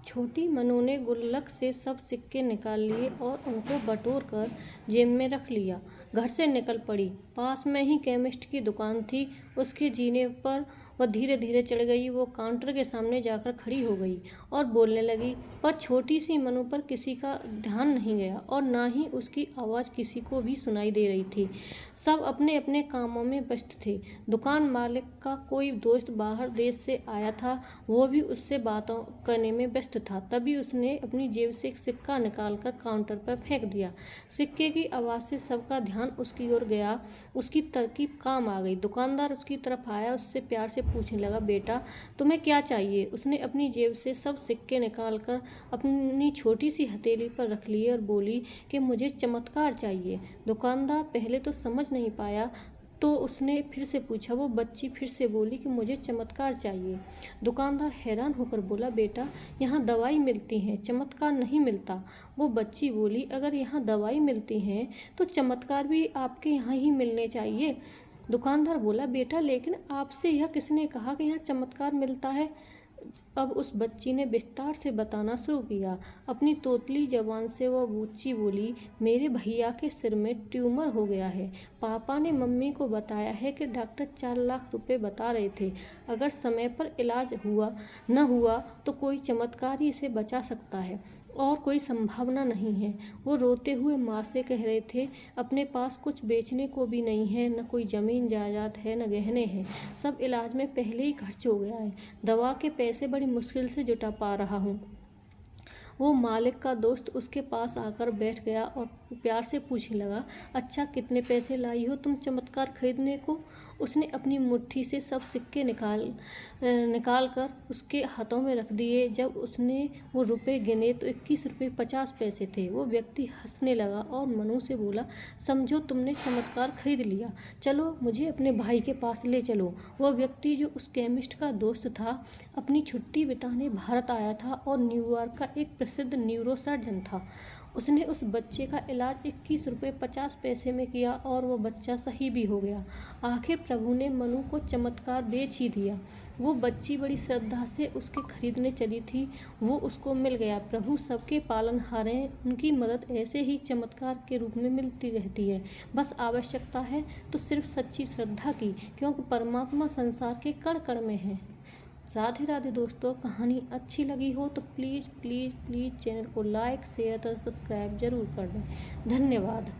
छोटी मनु ने गुल्लक से सब सिक्के निकाल लिए और उनको बटोर कर जेब में रख लिया। घर से निकल पड़ी। पास में ही केमिस्ट की दुकान थी। उसके जीने पर वह धीरे धीरे चढ़ गई। वो काउंटर के सामने जाकर खड़ी हो गई और बोलने लगी, पर छोटी सी मनु पर किसी का ध्यान नहीं गया और ना ही उसकी आवाज़ किसी को भी सुनाई दे रही थी। सब अपने अपने कामों में व्यस्त थे। दुकान मालिक का कोई दोस्त बाहर देश से आया था, वो भी उससे बातों करने में व्यस्त था। तभी उसने अपनी जेब से एक सिक्का निकालकर काउंटर पर फेंक दिया। सिक्के की आवाज़ से सबका ध्यान उसकी ओर गया। उसकी तरकीब काम आ गई। दुकानदार उसकी तरफ आया, उससे प्यार से पूछने लगा, बेटा तुम्हें क्या चाहिए? उसने अपनी जेब से सब सिक्के निकालकर अपनी छोटी सी हथेली पर रख लिए और बोली कि मुझे चमत्कार चाहिए। दुकानदार पहले तो समझ नहीं पाया, तो उसने फिर से पूछा। वो बच्ची फिर से बोली कि मुझे चमत्कार चाहिए। दुकानदार हैरान होकर बोला, बेटा यहाँ दवाई मिलती है, चमत्कार नहीं मिलता। वो बच्ची बोली, अगर यहाँ दवाई मिलती है तो चमत्कार भी आपके यहाँ ही मिलने चाहिए। दुकानदार बोला, बेटा लेकिन आपसे यह किसने कहा कि यहाँ चमत्कार मिलता है? अब उस बच्ची ने विस्तार से बताना शुरू किया। अपनी तोतली जबान से वह बच्ची बोली, मेरे भैया के सिर में ट्यूमर हो गया है। पापा ने मम्मी को बताया है कि डॉक्टर 4 लाख रुपए बता रहे थे। अगर समय पर इलाज न हुआ तो कोई चमत्कार ही इसे बचा सकता है और कोई संभावना नहीं है। वो रोते हुए माँ से कह रहे थे, अपने पास कुछ बेचने को भी नहीं है, न कोई ज़मीन जायदाद है, न गहने हैं। सब इलाज में पहले ही खर्च हो गया है। दवा के पैसे बड़ी मुश्किल से जुटा पा रहा हूँ। वो मालिक का दोस्त उसके पास आकर बैठ गया और प्यार से पूछने लगा, अच्छा कितने पैसे लाई हो तुम चमत्कार खरीदने को? उसने अपनी मुट्ठी से सब सिक्के निकाल कर उसके हाथों में रख दिए। जब उसने वो रुपए गिने तो 21 रुपये 50 पैसे थे। वो व्यक्ति हंसने लगा और मनु से बोला, समझो तुमने चमत्कार खरीद लिया, चलो मुझे अपने भाई के पास ले चलो। वह व्यक्ति जो उस केमिस्ट का दोस्त था, अपनी छुट्टी बिताने भारत आया था और न्यूयॉर्क का एक प्रसिद्ध न्यूरोसर्जन था। उसने उस बच्चे का इलाज 21 रुपये 50 पैसे में किया और वो बच्चा सही भी हो गया। आखिर प्रभु ने मनु को चमत्कार बेच ही दिया। वो बच्ची बड़ी श्रद्धा से उसके खरीदने चली थी, वो उसको मिल गया। प्रभु सबके पालनहार हैं, उनकी मदद ऐसे ही चमत्कार के रूप में मिलती रहती है। बस आवश्यकता है तो सिर्फ सच्ची श्रद्धा की, क्योंकि परमात्मा संसार के कण कण में है। राधे राधे दोस्तों, कहानी अच्छी लगी हो तो प्लीज़ प्लीज़ प्लीज़ चैनल को लाइक शेयर और सब्सक्राइब ज़रूर कर दें। धन्यवाद।